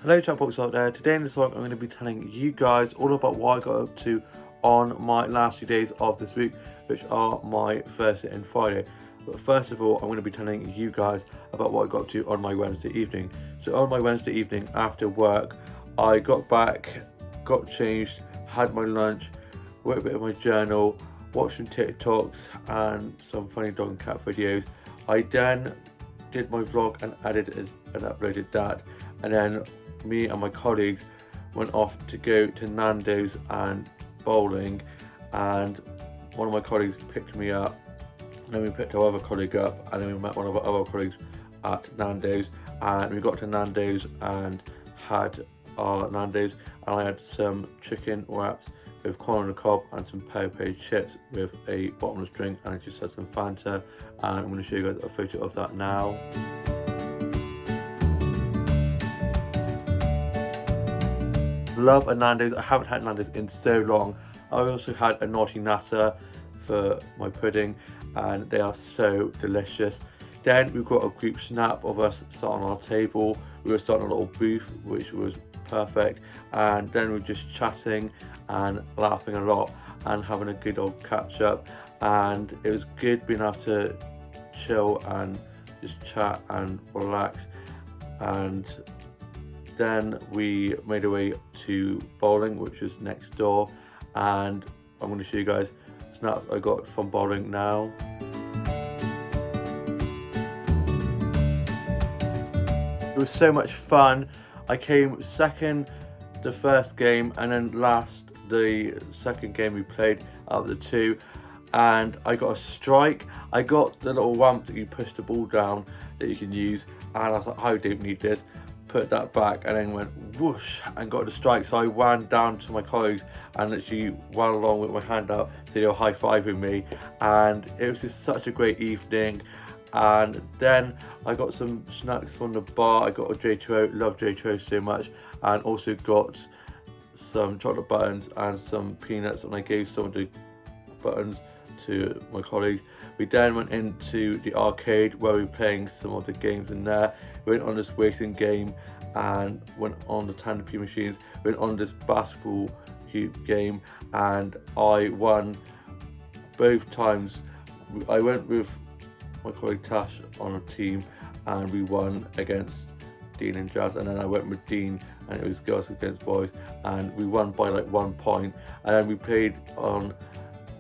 Hello chatbox out there. Today in this vlog I'm going to be telling you guys all about what I got up to on my last few days of this week, which are my Thursday and Friday. But first of all, I'm going to be telling you guys about what I got up to on my Wednesday evening. So on my Wednesday evening after work, I got back, got changed, had my lunch, wrote a bit of my journal, watched some TikToks and some funny dog and cat videos. I then did my vlog and edited and uploaded that, and then me and my colleagues went off to go to Nando's and bowling, and one of my colleagues picked me up, and then we picked our other colleague up, and then we met one of our other colleagues at Nando's, and we got to Nando's and had our Nando's, and I had some chicken wraps with corn on the cob and some pepper chips with a bottomless drink, and I just had some Fanta, and I'm going to show you guys a photo of that now. Love a Nando's. I haven't had Nando's in so long. I also had a naughty natter for my pudding, and they are so delicious. Then we got a group snap of us sat on our table. We were sat on a little booth, which was perfect, and then we were just chatting and laughing a lot and having a good old catch up, and it was good being able to chill and just chat and relax. And then we made our way to bowling, which was next door, and I'm going to show you guys snaps I got from bowling now. It was so much fun. I came second the first game, and then last the second game we played out of the two, and I got a strike. I got the little ramp that you push the ball down that you can use, and I was like, I don't need this. Put that back, and then went whoosh and got the strike. So I ran down to my colleagues and literally ran along with my hand out, so they were high-fiving me, and it was just such a great evening. And then I got some snacks from the bar. I got a J2O, love J2O so much, and also got some chocolate buttons and some peanuts, and I gave some of the buttons to my colleagues. We then went into the arcade where we were playing some of the games in there. We went on this racing game and went on the Tandem machines, went on this basketball hoop game, and I won both times. I went with my colleague Tash on a team, and we won against Dean and Jazz, and then I went with Dean, and it was girls against boys, and we won by like 1 point. And then we played on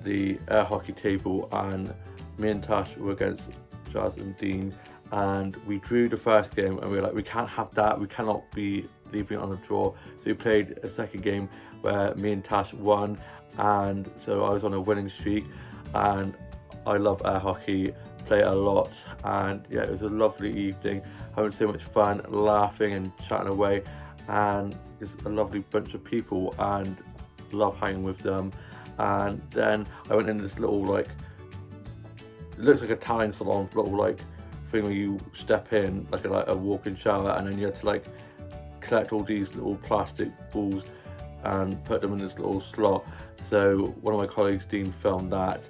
the air hockey table, and me and Tash were against Jazz and Dean, and we drew the first game, and we were like, we can't have that, we cannot be leaving it on a draw. So we played a second game where me and Tash won, and so I was on a winning streak. And I love air hockey, play it a lot, and yeah, it was a lovely evening, having so much fun, laughing and chatting away, and it's a lovely bunch of people and love hanging with them. And then I went into this little, like, it looks like a Italian salon, little like thing where you step in like a walk-in shower, and then you had to like collect all these little plastic balls and put them in this little slot. So one of my colleagues, Dean, filmed that,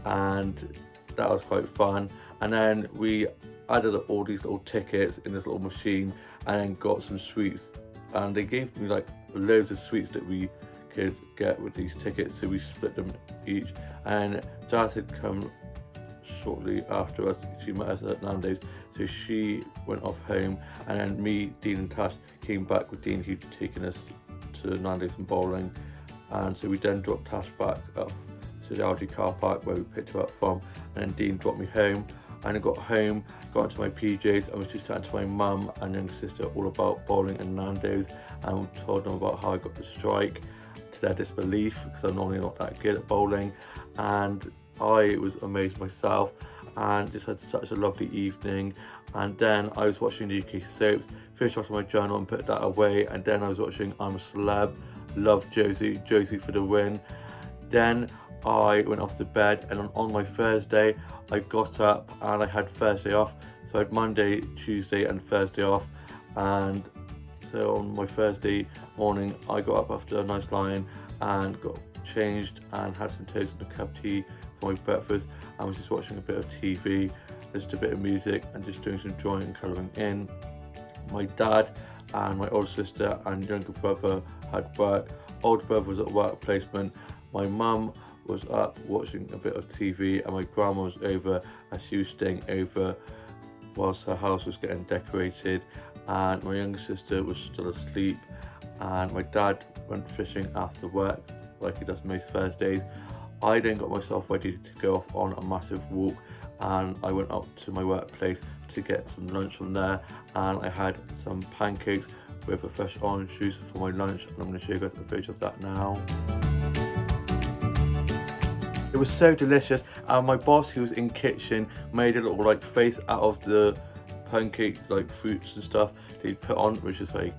and that was quite fun. And then we added all these little tickets in this little machine, and then got some sweets, and they gave me like loads of sweets that we could get with these tickets, so we split them each. And Jazz had come shortly after us. She met us at Nando's, so she went off home, and then me, Dean and Tash came back with Dean, who'd taken us to Nando's and bowling. And so we then dropped Tash back up to the Aldi car park where we picked her up from, and then Dean dropped me home. And I got home, got into my PJs, and was just chatting to my mum and younger sister all about bowling and Nando's, and told them about how I got the strike, to their disbelief, because I'm normally not that good at bowling. And I was amazed myself, and just had such a lovely evening. And then I was watching the UK soaps, finished off my journal and put that away, and then I was watching I'm a Celeb, love Josie for the win. Then I went off to bed, and on my Thursday I got up and I had Thursday off, so I had Monday, Tuesday and Thursday off. And so on my Thursday morning I got up after a nice lie-in and got changed and had some toast and a cup of tea for my breakfast, and was just watching a bit of TV, listening to a bit of music and just doing some drawing and colouring in. My dad and my older sister and younger brother had work. Older brother was at work placement. My mum was up watching a bit of TV, and my grandma was over as she was staying over whilst her house was getting decorated, and my younger sister was still asleep, and my dad went fishing after work like he does most Thursdays. I then got myself ready to go off on a massive walk, and I went up to my workplace to get some lunch from there, and I had some pancakes with a fresh orange juice for my lunch, and I'm going to show you guys a photo of that now. It was so delicious, and my boss, who was in kitchen, made a little like face out of the pancake like fruits and stuff that he put on, which is very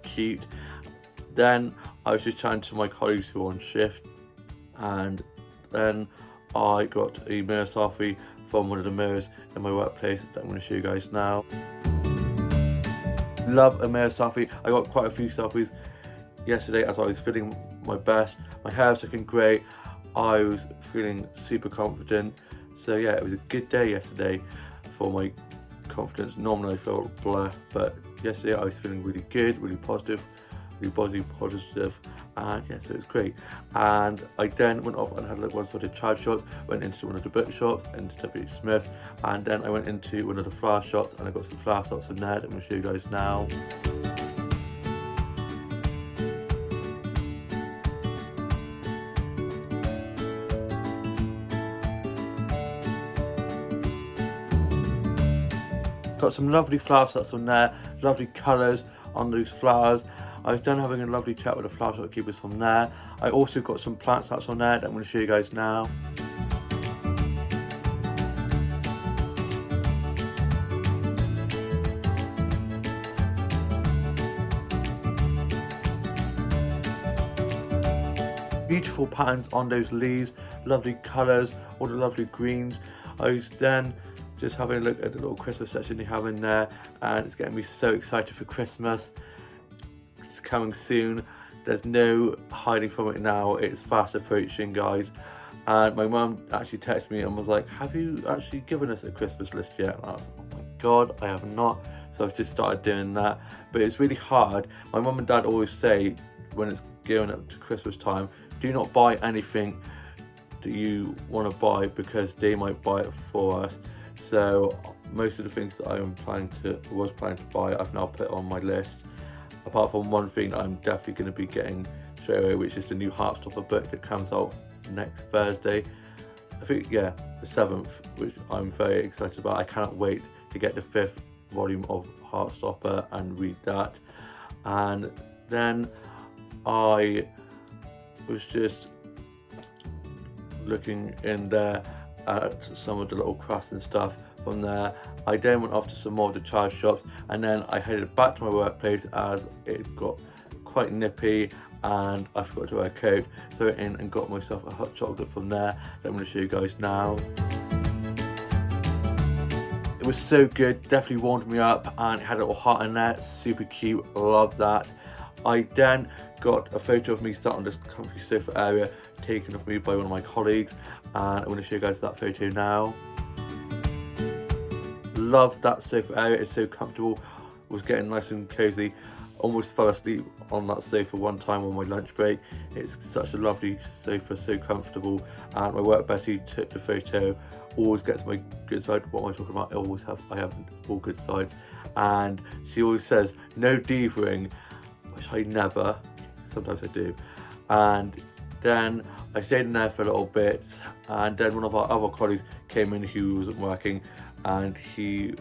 cute. Then I was just chatting to my colleagues who were on shift, and then I got a mirror selfie from one of the mirrors in my workplace that I'm going to show you guys now. Love a mirror selfie. I got quite a few selfies yesterday as I was feeling my best. My hair's looking great. I was feeling super confident. So yeah, it was a good day yesterday for my confidence. Normally I feel blah, but yesterday I was feeling really good, really positive, really positive, and yeah, so it was great. And I then went off and had like one sort of child shops, went into one of the bookshops, into W. Smith's, and then I went into one of the flower shops, and I got some flower shops in there that I'm going to show you guys now. Got some lovely flower shops on there, lovely colours on those flowers. I was then having a lovely chat with the flower shop keepers from there. I also got some plant sets on there that I'm going to show you guys now. Beautiful patterns on those leaves, lovely colours, all the lovely greens. I was then just having a look at the little Christmas section they have in there, and it's getting me so excited for Christmas. It's coming soon. There's no hiding from it now. It's fast approaching, guys. And my mum actually texted me and was like, have you actually given us a Christmas list yet? And I was like, oh my god, I have not. So I've just started doing that. But it's really hard. My mum and dad always say when it's going up to Christmas time, do not buy anything that you want to buy because they might buy it for us. So most of the things that I was planning to buy, I've now put on my list. Apart from one thing that I'm definitely going to be getting straight away, which is the new Heartstopper book that comes out next Thursday. I think, yeah, the 7th, which I'm very excited about. I cannot wait to get the 5th volume of Heartstopper and read that. And then I was just looking in there at some of the little crafts and stuff from there. I then went off to some more of the child shops, and then I headed back to my workplace as it got quite nippy and I forgot to wear a coat. So I went in and got myself a hot chocolate from there that I'm going to show you guys now. It was so good, definitely warmed me up, and it had a little heart in there, super cute, love that. I then got a photo of me sat on this comfy sofa area taken of me by one of my colleagues, and I'm going to show you guys that photo now. Love that sofa area, it's so comfortable, was getting nice and cozy. Almost fell asleep on that sofa one time on my lunch break. It's such a lovely sofa, so comfortable, and my work bestie took the photo. Always gets my good side. What am I talking about? I have all good sides, and she always says no divaing, which I never. Sometimes I do. And then I stayed in there for a little bit, and then one of our other colleagues came in who wasn't working, and he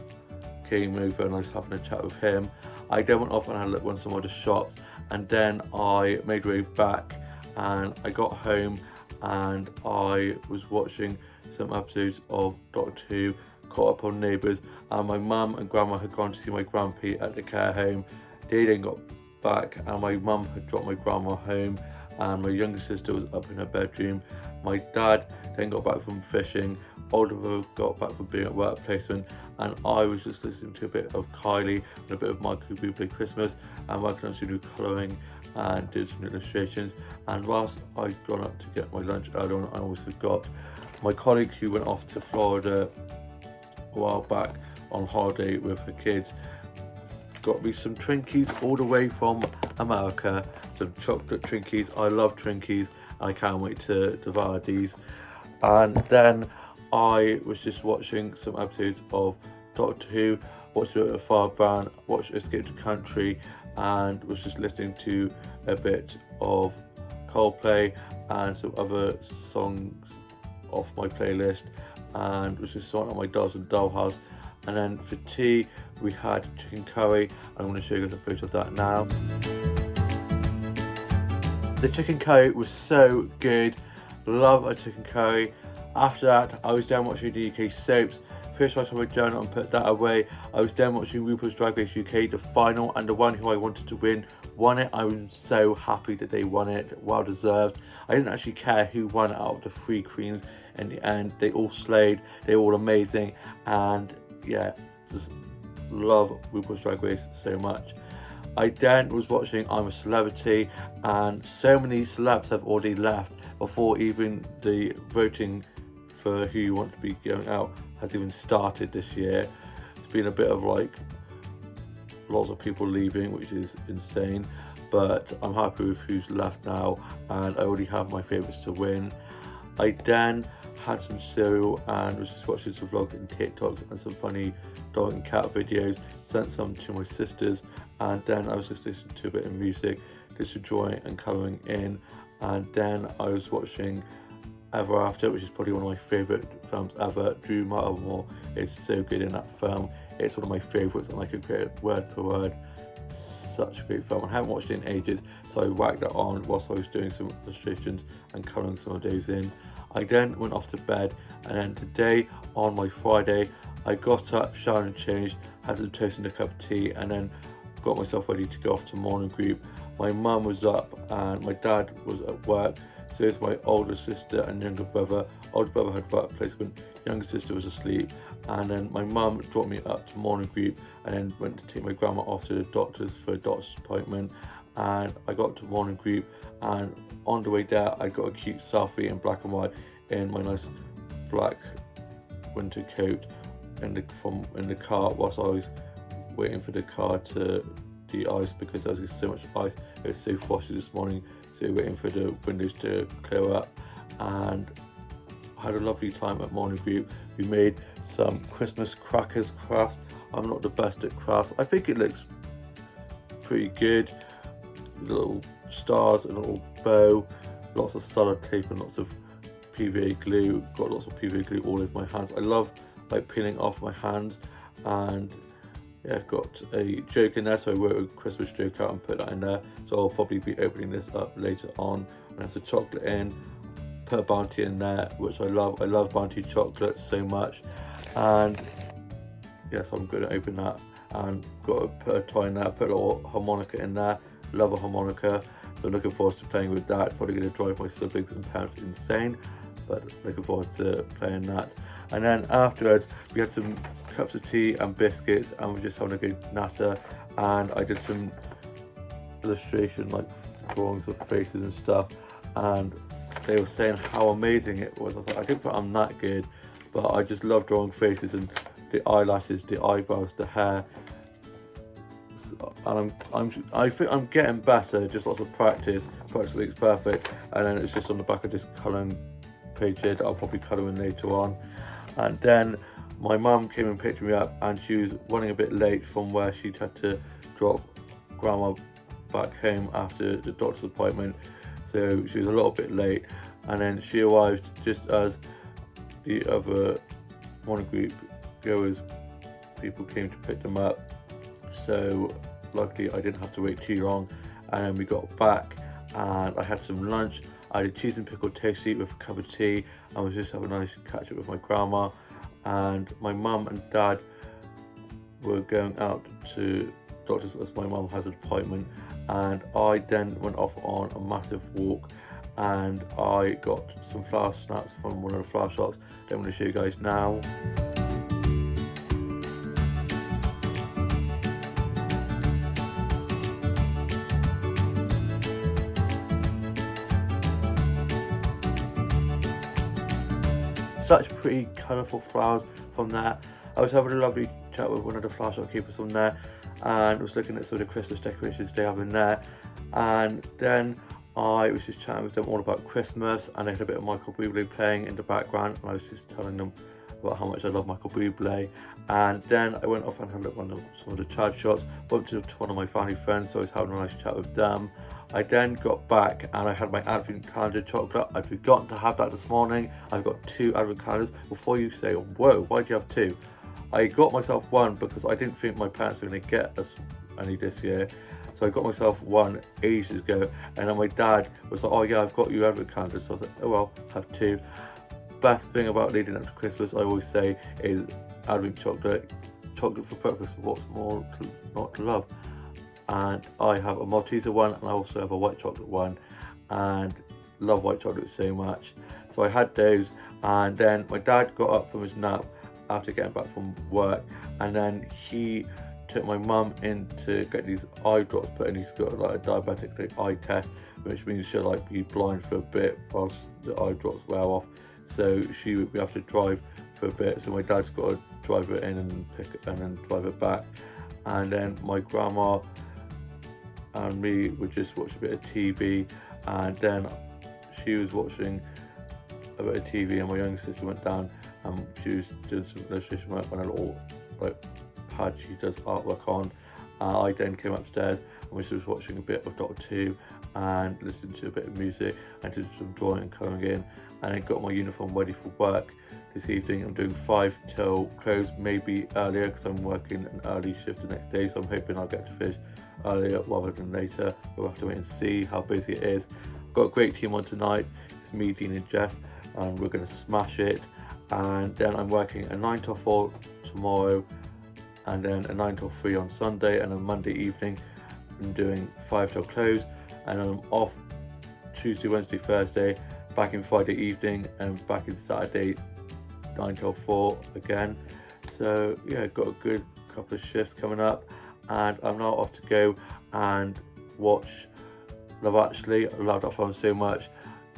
came over and I was having a chat with him. I then went off and had a look at some other shops, and then I made my way back, and I got home and I was watching some episodes of Doctor Who, caught up on Neighbours, and my mum and grandma had gone to see my grandpa at the care home. They then got back and my mum had dropped my grandma home, and my younger sister was up in her bedroom. My dad then got back from fishing, older brother got back from being at work placement, and I was just listening to a bit of Kylie and a bit of Michael Bublé Christmas, and working on some new colouring and did some illustrations. And whilst I'd gone up to get my lunch earlier on, I almost forgot. My colleague who went off to Florida a while back on holiday with her kids got me some Twinkies all the way from America, some chocolate Twinkies. I love Twinkies. I can't wait to devour these. And then I was just watching some episodes of Doctor Who, watched a bit of Far Brown, watched Escape to Country, and was just listening to a bit of Coldplay and some other songs off my playlist, and was just sorting out my dolls and dollhouse. And then for tea we had chicken curry. I'm going to show you guys a photo of that now. The chicken curry was so good. Love a chicken curry. After that I was down watching the UK soaps. First I my journal and put that away. I was then watching RuPaul's Drag Race UK, the final, and the one who I wanted to win won it. I was so happy that they won it, well deserved. I didn't actually care who won out of the 3 queens in the end. They all slayed, they were all amazing, and yeah, just love RuPaul's Drag Race so much. I then was watching I'm a Celebrity, and so many celebs have already left before even the voting for who you want to be going out has even started this year. It's been a bit of like lots of people leaving, which is insane, but I'm happy with who's left now, and I already have my favourites to win. I then had some cereal and was just watching some vlogs and TikToks and some funny dog and cat videos, sent some to my sisters, and then I was just listening to a bit of music, just enjoying and colouring in. And then I was watching Ever After, which is probably one of my favourite films ever. Drew Barrymore is so good in that film. It's one of my favourites, and I could create it word for word. Such a great film. I haven't watched it in ages, so I whacked that on whilst I was doing some illustrations and colouring some of those in. I then went off to bed, and then today, on my Friday, I got up, showered and changed, had some toast and a cup of tea, and then got myself ready to go off to morning group. My mum was up and my dad was at work, so it's my older sister and younger brother. Older brother had work placement, younger sister was asleep, and then my mum dropped me up to morning group and then went to take my grandma off to the doctor's for a doctor's appointment. And I got to morning group, and on the way there I got a cute selfie in black and white in my nice black winter coat in the car whilst I was waiting for the car to de-ice, because there was so much ice. It was so frosty this morning, so waiting for the windows to clear up. And I had a lovely time at morning group. We made some Christmas crackers crafts. I'm not the best at crafts. I think it looks pretty good. Little stars and a little bow, lots of sellotape and lots of PVA glue. Got lots of PVA glue all over my hands. I love like peeling off my hands. And yeah, got a joke in there, so I wrote a Christmas joke out and put that in there. So I'll probably be opening this up later on. And there's a chocolate in, put a Bounty in there, which I love. I love Bounty chocolate so much. And yes, I'm going to open that, and got to put a toy in there, put a little harmonica in there. Love a harmonica, so looking forward to playing with that. Probably going to drive my siblings and parents insane, but looking forward to playing that. And then afterwards we had some cups of tea and biscuits, and we're just having a good natter. And I did some illustration, like drawings of faces and stuff, and they were saying how amazing it was. I was like, I don't think I'm that good, but I just love drawing faces and the eyelashes, the eyebrows, the hair. And I think I'm getting better. Just lots of practice. Practice makes perfect. And then it's just on the back of this colouring page here that I'll probably colour in later on. And then my mum came and picked me up, and she was running a bit late from where she'd had to drop grandma back home after the doctor's appointment, so she was a little bit late. And then she arrived just as the other morning group goers people came to pick them up, so luckily I didn't have to wait too long. And then we got back and I had some lunch. I had cheese and pickle toasty with a cup of tea. I was just having a nice catch up with my grandma, and my mum and dad were going out to doctors as my mum has an appointment. And I then went off on a massive walk, and I got some flower snacks from one of the flower shops that I'm going to show you guys now. Such pretty colourful flowers from there. I was having a lovely chat with one of the flower shop keepers from there, and was looking at some of the Christmas decorations they have in there, and then I was just chatting with them all about Christmas, and they had a bit of Michael Bublé playing in the background, and I was just telling them about how much I love Michael Bublé. And then I went off and had a look at some of the Chad shots, bumped into one of my family friends, so I was having a nice chat with them. I then got back and I had my advent calendar chocolate. I'd forgotten to have that this morning. I've got 2 advent calendars. Before you say, whoa, why do you have 2? I got myself one because I didn't think my parents were going to get us any this year. So I got myself one ages ago, and then my dad was like, oh yeah, I've got you advent calendars. So I was like, oh well, have 2. Best thing about leading up to Christmas, I always say, is advent chocolate for breakfast. What's more not to love? And I have a Malteser one, and I also have a white chocolate one, and love white chocolate so much. So I had those, and then my dad got up from his nap after getting back from work, and then he took my mum in to get these eye drops put in. He's got like a diabetic eye test, which means she'll like be blind for a bit whilst the eye drops wear off. So we have to drive for a bit. So my dad's got to drive it in and pick it and then drive it back. And then my grandma and me would just watch a bit of TV, and then she was watching a bit of TV, and my younger sister went down and she was doing some illustration work on a little like pad she does artwork on. I then came upstairs and was just watching a bit of Doctor Who and listening to a bit of music and did some drawing and colouring in, and then got my uniform ready for work this evening. I'm doing 5 till close, maybe earlier because I'm working an early shift the next day, so I'm hoping I'll get to finish earlier rather than later. We'll have to wait and see how busy it is. Got a great team on tonight. It's me, Dean and Jess, and we're going to smash it. And then I'm working a 9 till 4 tomorrow, and then a 9 till 3 on Sunday, and on Monday evening I'm doing 5 till close, and then I'm off Tuesday, Wednesday, Thursday, back in Friday evening, and back in Saturday 9 till 4 again. So yeah, got a good couple of shifts coming up, and I'm now off to go and watch Love Actually. I love that film so much.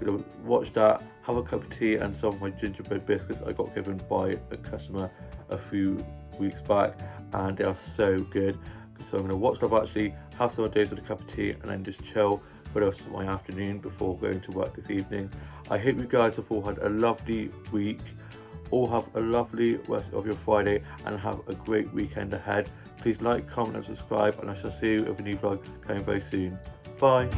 Gonna watch that, have a cup of tea and some of my gingerbread biscuits I got given by a customer a few weeks back, and they are so good. So I'm going to watch Love Actually, have some days with a cup of tea, and then just chill for the rest of my afternoon before going to work this evening. I hope you guys have all had a lovely week. All have a lovely rest of your Friday and have a great weekend ahead. Please like, comment and subscribe, and I shall see you with a new vlog coming very soon. Bye.